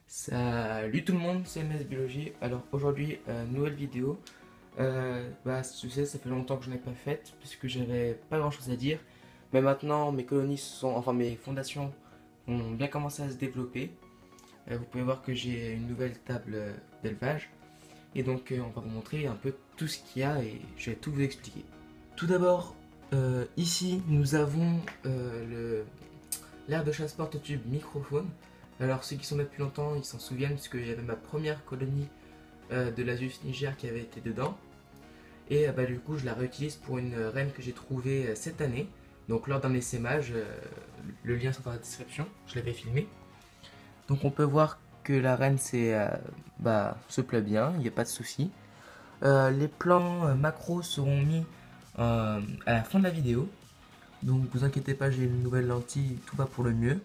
Salut tout le monde, c'est MS Biologie. Alors aujourd'hui, nouvelle vidéo. Tu sais, ça fait longtemps que je n'ai pas faite puisque j'avais pas grand chose à dire. Mais maintenant, mes colonies mes fondations ont bien commencé à se développer. Vous pouvez voir que j'ai une nouvelle table d'élevage. Et donc, on va vous montrer un peu tout ce qu'il y a et je vais tout vous expliquer. Tout d'abord, ici, nous avons l'aire de chasse porte-tube microphone. Alors ceux qui sont là depuis longtemps, ils s'en souviennent parce qu'il y avait ma première colonie de l'Asus Niger qui avait été dedans. Et du coup je la réutilise pour une reine que j'ai trouvée cette année. Donc lors d'un essaimage, le lien sera dans la description, je l'avais filmé. Donc on peut voir que la reine se plaît bien, il n'y a pas de souci. Les plans macros seront mis à la fin de la vidéo. Donc vous inquiétez pas, j'ai une nouvelle lentille, tout va pour le mieux.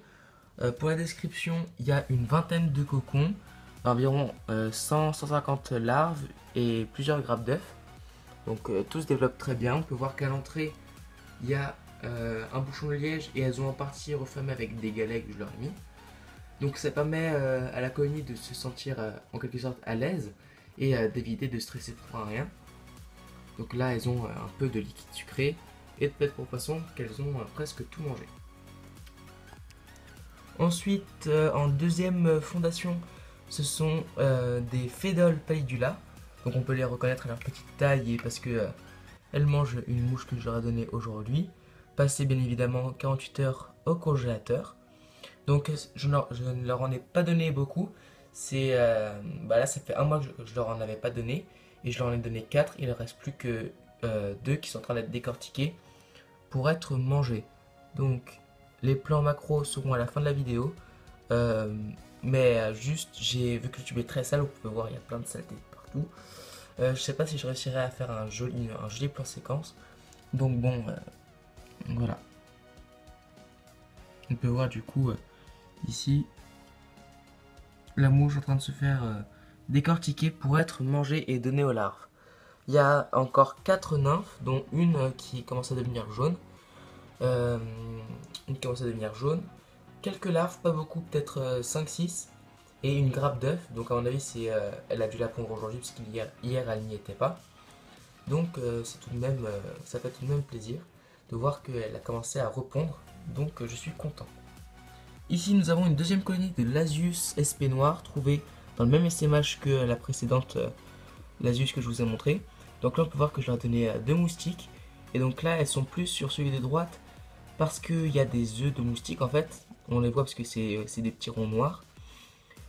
Pour la description, il y a une vingtaine de cocons, environ 100-150 larves et plusieurs grappes d'œufs. Donc tout se développe très bien. On peut voir qu'à l'entrée, il y a un bouchon de liège et elles ont en partie refermé avec des galets que je leur ai mis. Donc ça permet à la colonie de se sentir en quelque sorte à l'aise et d'éviter de stresser pour rien. Donc là, elles ont un peu de liquide sucré et de pâte pour poisson qu'elles ont presque tout mangé. Ensuite, en deuxième fondation, ce sont des Phédoles pallidula. Donc on peut les reconnaître à leur petite taille et parce que elles mangent une mouche que je leur ai donnée aujourd'hui. Passé bien évidemment 48 heures au congélateur. Donc je ne leur en ai pas donné beaucoup. Là ça fait un mois que je leur en avais pas donné. Et je leur en ai donné 4. Il ne reste plus que 2 qui sont en train d'être décortiqués pour être mangés. Donc les plans macro seront à la fin de la vidéo. Juste, j'ai vu que le tube est très sale, vous pouvez voir, il y a plein de saleté partout. Je sais pas si je réussirai à faire un joli plan séquence. Donc bon, voilà. On peut voir du coup ici la mouche en train de se faire décortiquer pour être mangée et donnée aux larves. Il y a encore 4 nymphes, dont une qui commence à devenir jaune. Quelques larves, pas beaucoup, peut-être 5-6, et une grappe d'œufs. Donc à mon avis, elle a dû la pondre aujourd'hui, parce qu'hier elle n'y était pas. Donc ça fait tout de même plaisir de voir qu'elle a commencé à repondre. Donc je suis content. Ici, nous avons une deuxième colonie de l'Asius SP noir, trouvée dans le même SMH que la précédente l'Asius que je vous ai montré. Donc là, on peut voir que je leur ai donné 2 moustiques. Et donc là, elles sont plus sur celui de droite parce qu'il y a des œufs de moustiques en fait. On les voit parce que c'est des petits ronds noirs.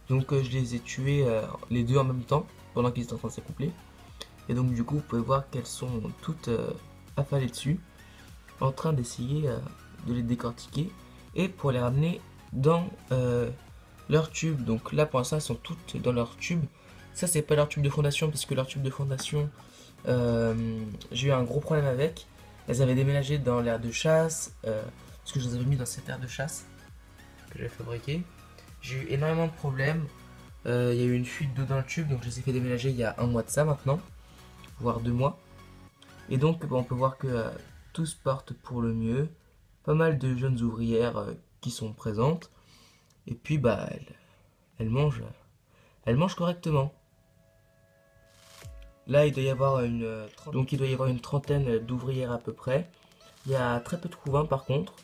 Donc je les ai tués les deux en même temps pendant qu'ils étaient en train de s'accoupler. Et donc du coup, vous pouvez voir qu'elles sont toutes affalées dessus, en train d'essayer de les décortiquer et pour les ramener dans leur tube. Donc là, pour l'instant, elles sont toutes dans leur tube. Ça, c'est pas leur tube de fondation parce que leur tube de fondation, j'ai eu un gros problème avec. Elles avaient déménagé dans l'aire de chasse, parce que je les avais mis dans cette aire de chasse que j'avais fabriquée. J'ai eu énormément de problèmes. Il y a eu une fuite d'eau dans le tube, donc je les ai fait déménager il y a un mois de ça maintenant, voire 2 mois. Et donc on peut voir que tout se porte pour le mieux. Pas mal de jeunes ouvrières qui sont présentes. Et puis elles mangent correctement. Là il doit y avoir une trentaine d'ouvrières à peu près. Il y a très peu de couvains par contre.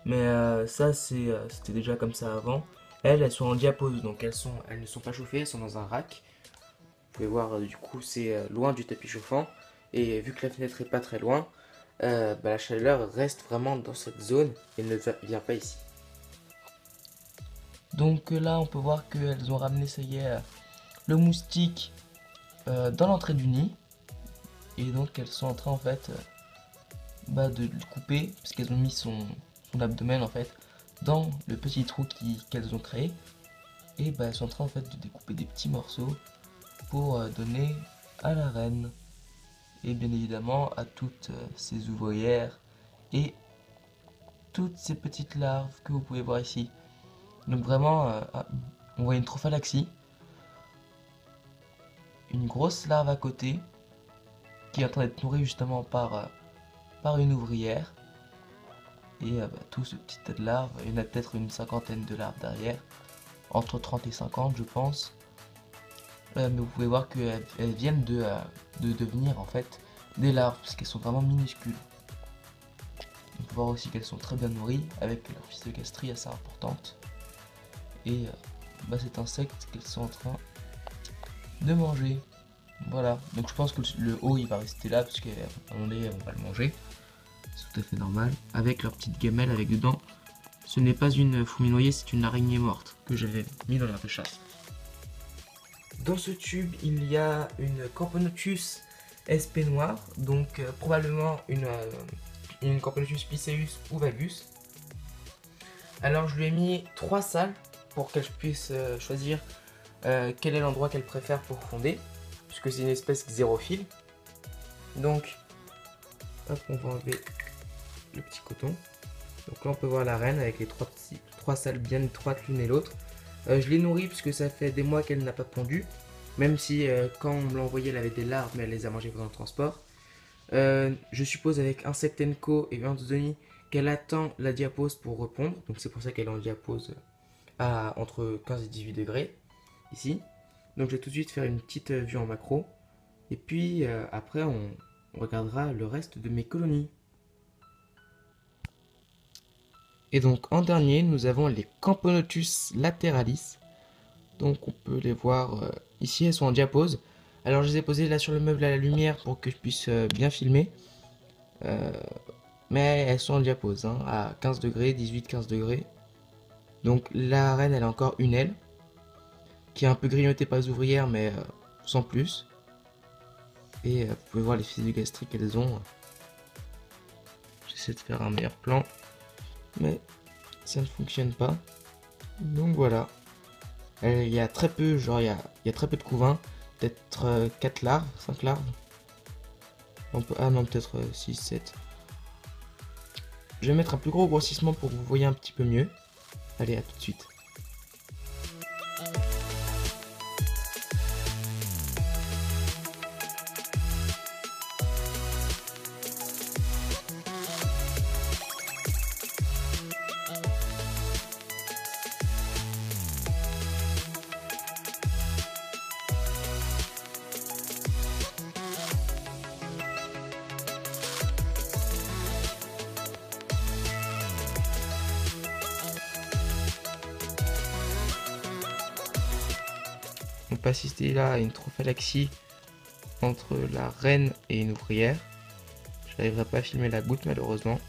Mais c'était déjà comme ça avant. Elles sont en diapose, donc elles ne sont pas chauffées, elles sont dans un rack. Vous pouvez voir, du coup, c'est loin du tapis chauffant. Et vu que la fenêtre est pas très loin, la chaleur reste vraiment dans cette zone et ne vient pas ici. Donc là, on peut voir qu'elles ont ramené, ça y est, le moustique dans l'entrée du nid. Et donc elles sont en train en fait de le couper, parce qu'elles ont mis son abdomen en fait dans le petit trou qu'elles ont créé. Et elles sont en train en fait de découper des petits morceaux pour donner à la reine. Et bien évidemment à toutes ces ouvrières et toutes ces petites larves que vous pouvez voir ici. Donc vraiment, on voit une trophalaxie, une grosse larve à côté qui est en train d'être nourrie justement par une ouvrière. Et tout ce petit tas de larves, il y en a peut-être une cinquantaine de larves derrière, entre 30 et 50 je pense. Mais vous pouvez voir qu'elles viennent de devenir en fait des larves parce qu'elles sont vraiment minuscules. On peut voir aussi qu'elles sont très bien nourries avec leur physogastrie assez importante. Et cet insecte qu'elles sont en train de manger. Voilà, donc je pense que le haut il va rester là parce qu'à un moment donné on va le manger. C'est tout à fait normal. Avec leur petite gamelle avec dedans. Ce n'est pas une fourmi noyée, c'est une araignée morte que j'avais mis dans l'air de chasse. Dans ce tube, il y a une Camponotus SP noire, donc probablement une Camponotus Piceus ou Vagus. Alors je lui ai mis 3 salles pour qu'elle puisse choisir quel est l'endroit qu'elle préfère pour fonder, puisque c'est une espèce xérophile. Donc, hop, on va enlever le petit coton. Donc là on peut voir la reine avec les trois salles bien étroites l'une et l'autre. Je l'ai nourrie puisque ça fait des mois qu'elle n'a pas pondu. Même si quand on me l'a envoyée elle avait des larves mais elle les a mangées pendant le transport. Je suppose avec Insectenco et Anthony qu'elle attend la diapause pour répondre. Donc c'est pour ça qu'elle est en diapause à entre 15 et 18 degrés ici. Donc je vais tout de suite faire une petite vue en macro. Et puis après on regardera le reste de mes colonies. Et donc en dernier, nous avons les Camponotus lateralis. Donc on peut les voir ici, elles sont en diapause. Alors je les ai posées là sur le meuble à la lumière pour que je puisse bien filmer. Mais elles sont en diapause, hein, à 15 degrés, 18-15 degrés. Donc la reine, elle a encore une aile, qui est un peu grignotée par les ouvrières, mais sans plus. Et vous pouvez voir les fissures gastriques qu'elles ont. J'essaie de faire un meilleur plan. Mais ça ne fonctionne pas. Donc voilà. Il y a très peu, genre il y a très peu de couvains. Peut-être 4 larves, 5 larves. Ah non, peut-être 6, 7. Je vais mettre un plus gros grossissement pour que vous voyez un petit peu mieux. Allez, à tout de suite. On peut assister là à une trophalaxie entre la reine et une ouvrière. Je n'arriverai pas à filmer la goutte malheureusement.